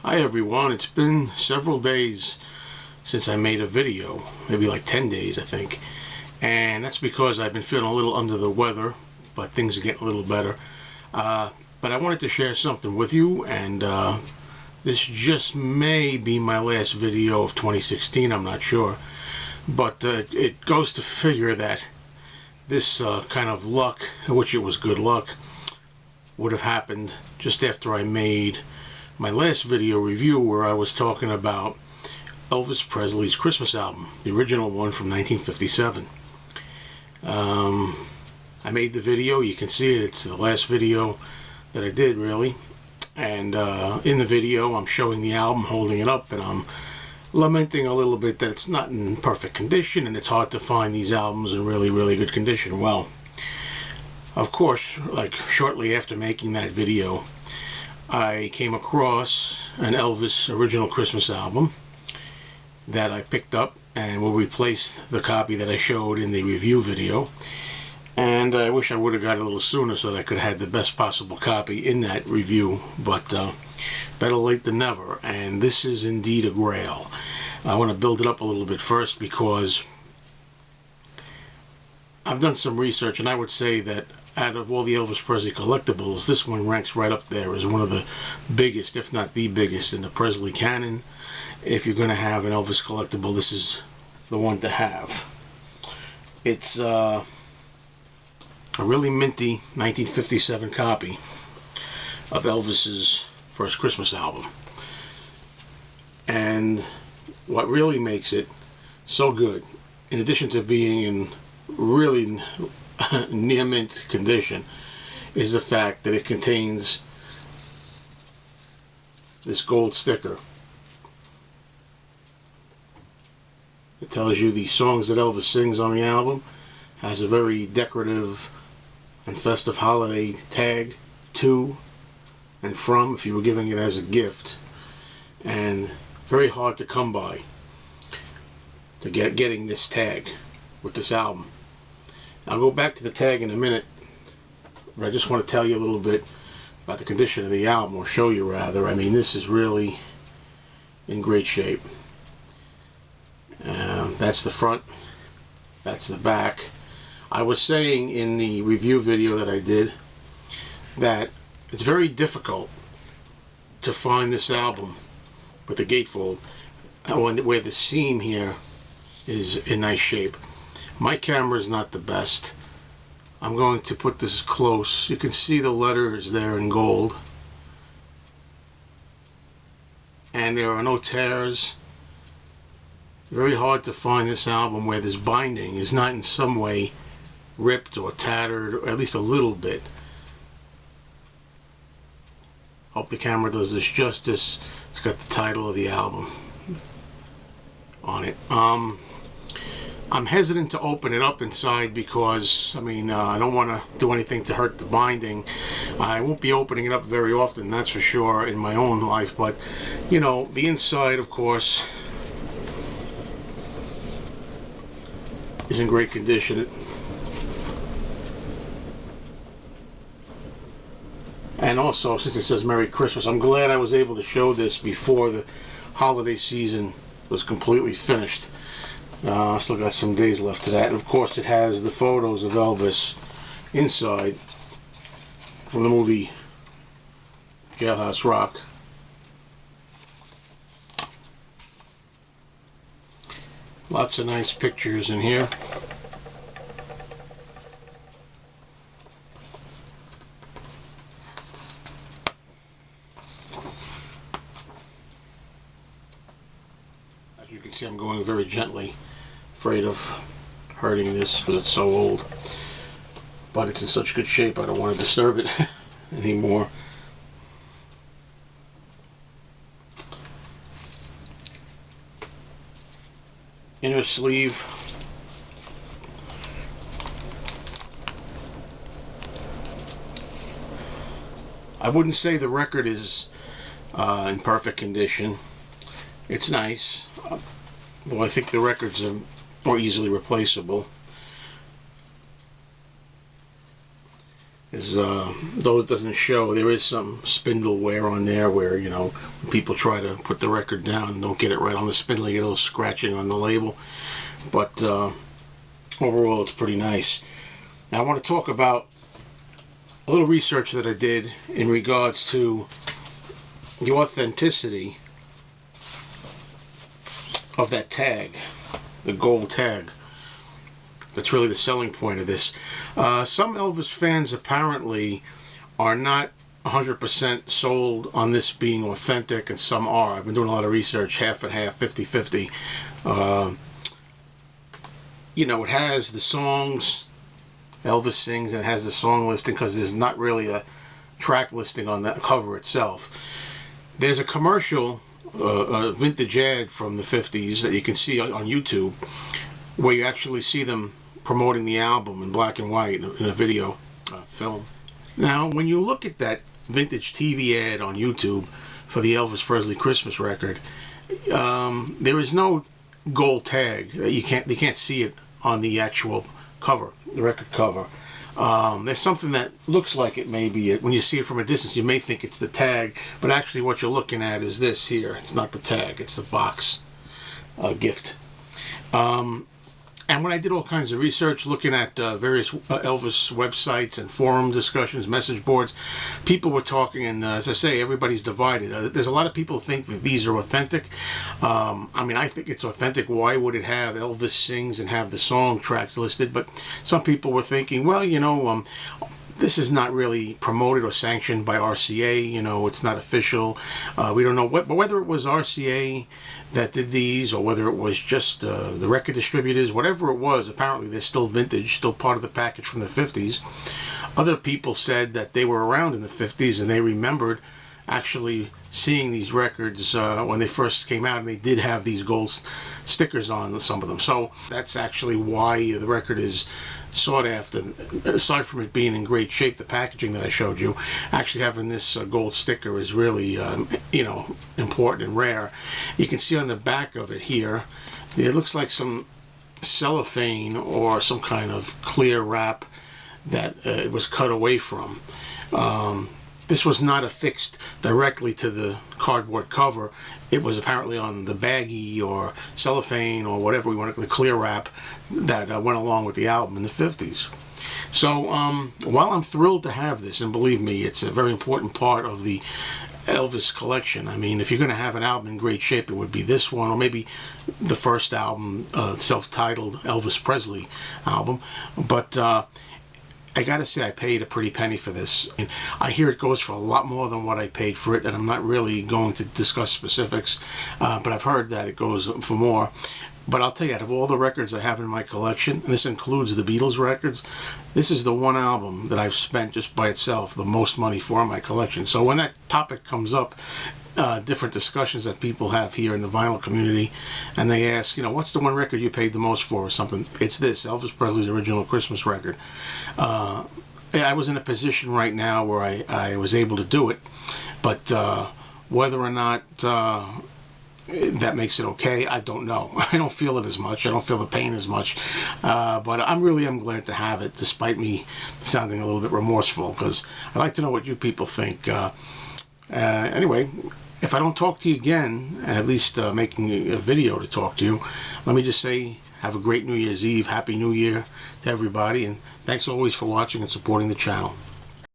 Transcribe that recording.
Hi everyone, it's been several days since I made a video, maybe like 10 days I think, and that's because I've been feeling a little under the weather, but things are getting a little better. But I wanted to share something with you, and this just may be my last video of 2016, I'm not sure, but it goes to figure that this kind of luck, which it was good luck, would have happened just after I made my last video review where I was talking about Elvis Presley's Christmas album, the original one from 1957. I made the video, you can see it, it's the last video that I did really, and in the video I'm showing the album, holding it up, and I'm lamenting a little bit that it's not in perfect condition and it's hard to find these albums in really good condition. Well, of course, like shortly after making that video, I came across an Elvis original Christmas album that I picked up and will replace the copy that I showed in the review video. And I wish I would have got it a little sooner so that I could have had the best possible copy in that review, but better late than never. And this is indeed a Grail. I want to build it up a little bit first because I've done some research, and I would say that out of all the Elvis Presley collectibles, this one ranks right up there as one of the biggest, if not the biggest, in the Presley canon. If you're going to have an Elvis collectible, this is the one to have. It's a really minty 1957 copy of Elvis's first Christmas album. And what really makes it so good, in addition to being in really near mint condition, is the fact that it contains this gold sticker. It tells you the songs that Elvis sings on the album, has a very decorative and festive holiday tag to and from if you were giving it as a gift, and very hard to come by to getting this tag with this album. I'll go back to the tag in a minute, but I just want to tell you a little bit about the condition of the album, or show you rather. I mean, this is really in great shape. That's the front, that's the back. I was saying in the review video that I did that it's very difficult to find this album with the gatefold where the seam here is in nice shape. My camera is not the best. I'm going to put this close. You can see the letters there in gold, and there are no tears. Very hard to find this album where this binding is not in some way ripped or tattered, or at least a little bit. Hope the camera does this justice. It's got the title of the album on it. I'm hesitant to open it up inside because, I mean, I don't want to do anything to hurt the binding. I won't be opening it up very often, that's for sure, in my own life, but, you know, the inside, of course, is in great condition. And also, since it says Merry Christmas, I'm glad I was able to show this before the holiday season was completely finished. I still got some days left to that. And of course it has the photos of Elvis inside from the movie Jailhouse Rock. Lots of nice pictures in here. As you can see, I'm going very gently, afraid of hurting this because it's so old, but it's in such good shape I don't want to disturb it anymore. Inner sleeve. I wouldn't say the record is in perfect condition. It's nice, though I think the records are more easily replaceable. is, though it doesn't show, there is some spindle wear on there where, you know, when people try to put the record down and don't get it right on the spindle, you get a little scratching on the label. But overall, it's pretty nice. Now, I want to talk about a little research that I did in regards to the authenticity of that tag, the gold tag. That's really the selling point of this. Some Elvis fans apparently are not 100% sold on this being authentic, and some are. I've been doing a lot of research, half and half, 50-50. You know, it has the songs Elvis sings, and it has the song listing because there's not really a track listing on that cover itself. There's a commercial, a vintage ad from the 50s that you can see on YouTube, where you actually see them promoting the album in black and white in a video film. Now, when you look at that vintage TV ad on YouTube for the Elvis Presley Christmas record, there is no gold tag. You can't see it on the actual cover, the record cover. There's something that looks like it may be it. When you see it from a distance, you may think it's the tag, but actually what you're looking at is this here. It's not the tag, it's the box gift. And when I did all kinds of research looking at various Elvis websites and forum discussions, message boards, people were talking, and as I say, everybody's divided. There's a lot of people who think that these are authentic. I mean, I think it's authentic. Why would it have Elvis sings and have the song tracks listed? But some people were thinking, well, you know, this is not really promoted or sanctioned by RCA. You know, it's not official. We don't know but whether it was RCA that did these, or whether it was just the record distributors, whatever it was, apparently they're still vintage, still part of the package from the 50s. Other people said that they were around in the 50s and they remembered actually seeing these records when they first came out, and they did have these gold stickers on some of them. So that's actually why the record is sought after. Aside from it being in great shape, the packaging that I showed you, actually having this gold sticker is really you know, important and rare. You can see on the back of it here, it looks like some cellophane or some kind of clear wrap that it was cut away from. This was not affixed directly to the cardboard cover. It was apparently on the baggie or cellophane or whatever we want to, the clear wrap that went along with the album in the 50s. So while I'm thrilled to have this, and believe me, it's a very important part of the Elvis collection. I mean, if you're going to have an album in great shape, it would be this one, or maybe the first album, self-titled Elvis Presley album. But I gotta say, I paid a pretty penny for this. And I hear it goes for a lot more than what I paid for it, and I'm not really going to discuss specifics, but I've heard that it goes for more. But I'll tell you, out of all the records I have in my collection, and this includes the Beatles records, this is the one album that I've spent just by itself the most money for in my collection. So when that topic comes up, different discussions that people have here in the vinyl community, and they ask, you know, what's the one record you paid the most for or something? It's this, Elvis Presley's original Christmas record. I was in a position right now where I was able to do it, but whether or not that makes it okay, I don't know. I don't feel it as much. I don't feel the pain as much. But I'm glad to have it, despite me sounding a little bit remorseful, because I like to know what you people think. Anyway, if I don't talk to you again, at least making a video to talk to you, let me just say, have a great New Year's Eve, Happy New Year to everybody, and thanks always for watching and supporting the channel.